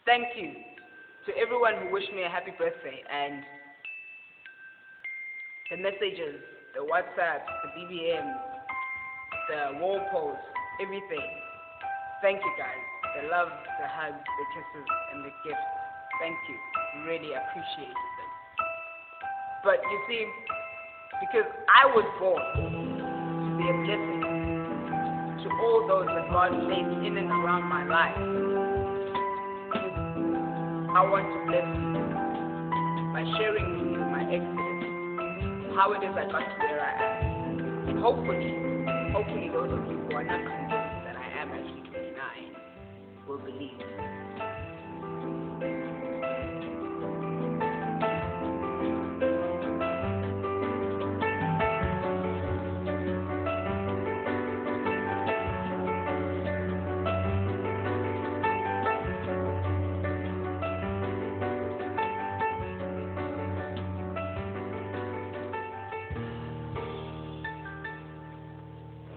thank you to everyone who wished me a happy birthday, and the messages, the WhatsApp, the BBM, the wall posts, everything. Thank you guys. The love, the hugs, the kisses, and the gifts. Thank you. Really appreciate them. But you see, because I was born to be a blessing to all those that God placed in and around my life, I want to bless you by sharing with you my exodus, how it is I got to where I am. And hopefully those of you who are not convinced that I am actually 29 will believe.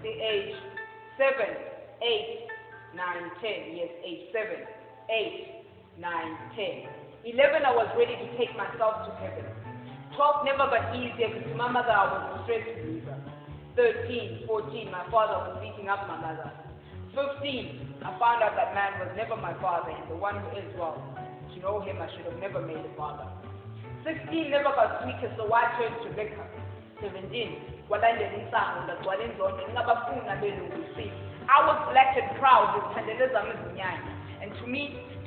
The age 7, 8, 9, 10. Yes, age 7, 8, 9, 10. 11, I was ready to take myself to heaven. 12 never got easier because my mother I was a stress reliever. 13, 14, my father was beating up my mother. 15, I found out that man was never my father, and the one who is, well, to know him I should have never made a father. 16, never got sweeter, so I turned to liquor. 17, I was black and proud with and to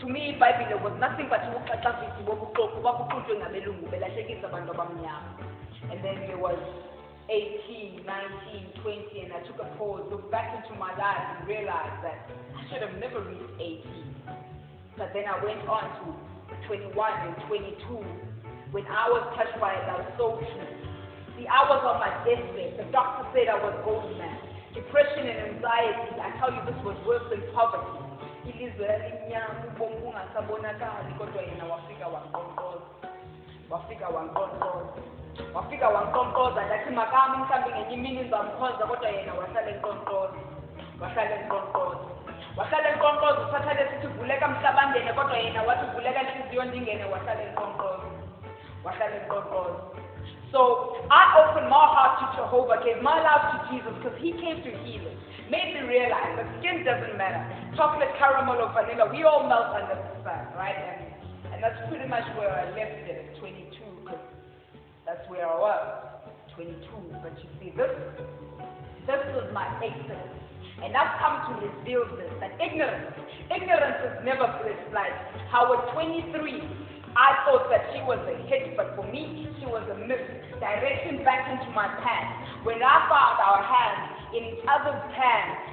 me Bible was nothing but and then there was 18, 19, 20, and I took a pause, looked back into my life and realized that I should have never reached 18. But then I went on to 21 and 22 when I was touched by a love so true. See, I was on my deathbed. The doctor said I was old man. Depression and anxiety, I tell you, this was worse than poverty. Wafika wankonkoza ndathi makami mhlambi ngenye imini ngizamkhonza kodwa yena wahlala enkonkoza usathane sithi vuleka mhlabangene kodwa yena wathi vuleka inhliziyo ndingene wahlala enkonkoza. So I opened my heart to Jehovah, gave my life to Jesus because he came to heal it. Made me realize that skin doesn't matter. Chocolate, caramel, or vanilla, we all melt under the sun, right? And that's pretty much where I left it at 22, because that's where I was, 22. But you see, this was my exodus. And I've come to reveal this, that ignorance is never bliss. Like how at 23, I thought that she was a hit, but for me, she was a miss. Direction back into my pants. When I found our hands in each other's pants,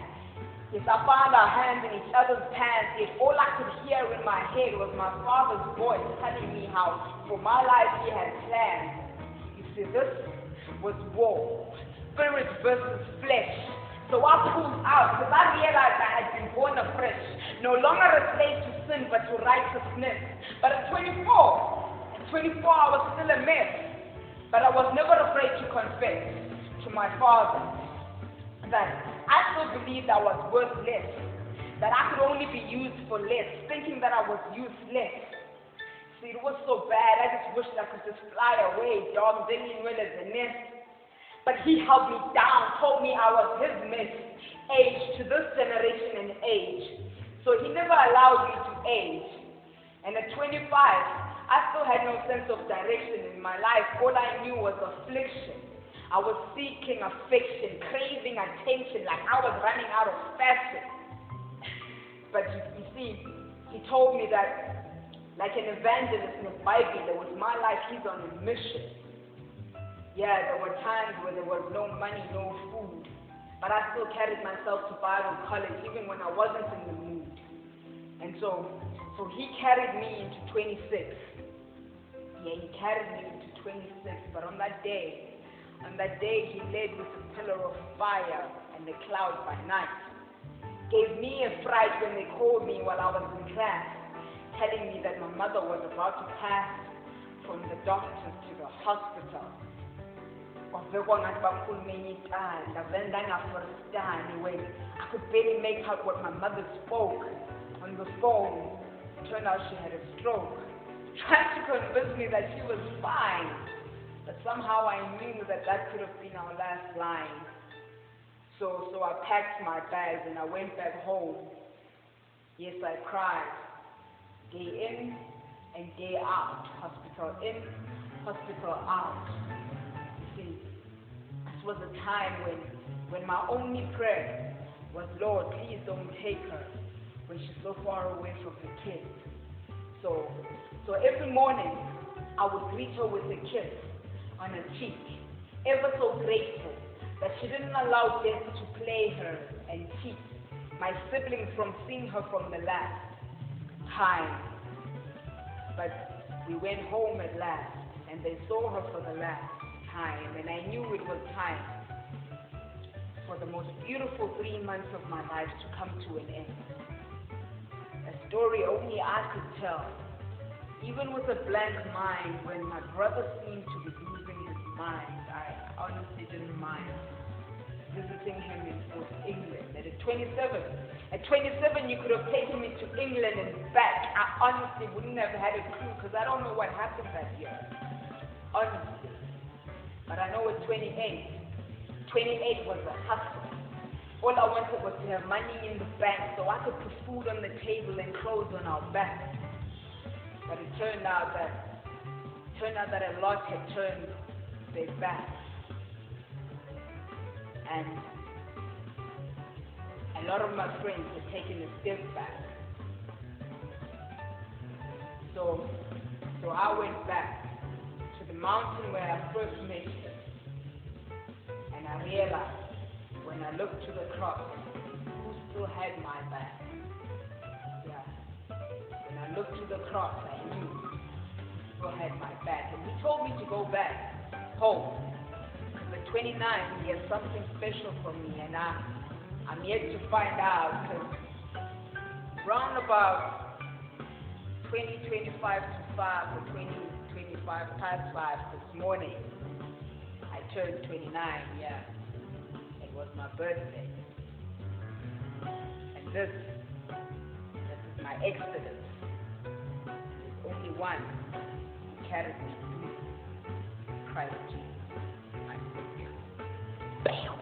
yes, I found our hands in each other's pants, yet all I could hear in my head was my father's voice telling me how for my life he had plans. You see, this was war. Spirit versus flesh. So I pulled out because I realized I had been born afresh, no longer a slave to sin but to righteousness. But at 24 I was still a mess. But I was never afraid to confess to my father that I still believed I was worth less, that I could only be used for less, thinking that I was useless. See, it was so bad, I just wished I could just fly away, dog, didn't well as a nest. But he held me down, told me I was his mess, age to this generation and age. So he never allowed me to age. And at 25, I still had no sense of direction in my life. All I knew was affliction. I was seeking affection, craving attention, like I was running out of fashion. But you see, he told me that, like an evangelist in the Bible, that with my life, he's on a mission. Yeah, there were times where there was no money, no food, but I still carried myself to Bible college even when I wasn't in the mood. And so he carried me into 26. Yeah, he carried me into 26, but on that day he led with a pillar of fire and a cloud by night. Gave me a fright when they called me while I was in class, telling me that my mother was about to pass from the doctors to the hospital. I could barely make out what my mother spoke on the phone. turned out she had a stroke, trying to convince me that she was fine. But somehow I knew that that could have been our last line. So I packed my bags and I went back home. Yes, I cried. Day in and day out. Hospital in, hospital out. You see, this was a time when my only prayer was, Lord, please don't take her when she's so far away from her kids. So every morning I would greet her with a kiss on her cheek, ever so grateful that she didn't allow death to play her and cheat my siblings from seeing her from the last time. But we went home at last, and they saw her for the last time, and I knew it was time for the most beautiful 3 months of my life to come to an end. A story only I could tell, even with a blank mind. When my brother seemed to be losing his mind, I honestly didn't mind visiting him in England. At 27, you could have taken me to England and back. I honestly wouldn't have had a clue, because I don't know what happened that year, honestly. But I know at 28 was a hustle. All I wanted was to have money in the bank so I could put food on the table and clothes on our backs. But it turned out that a lot had turned their backs. And a lot of my friends had taken a step back. So I went back to the mountain where I first met you. And I realized, when I looked to the cross, who still had my back? Yeah. When I looked to the cross, I knew who still had my back. And he told me to go back home. At 29, he has something special for me, and I'm yet to find out, because round about 25 to 5 or 25 past 5 this morning, I turned 29, yeah. It was my birthday. And this is my exodus. There's only one who carries me through, Christ Jesus. Bam.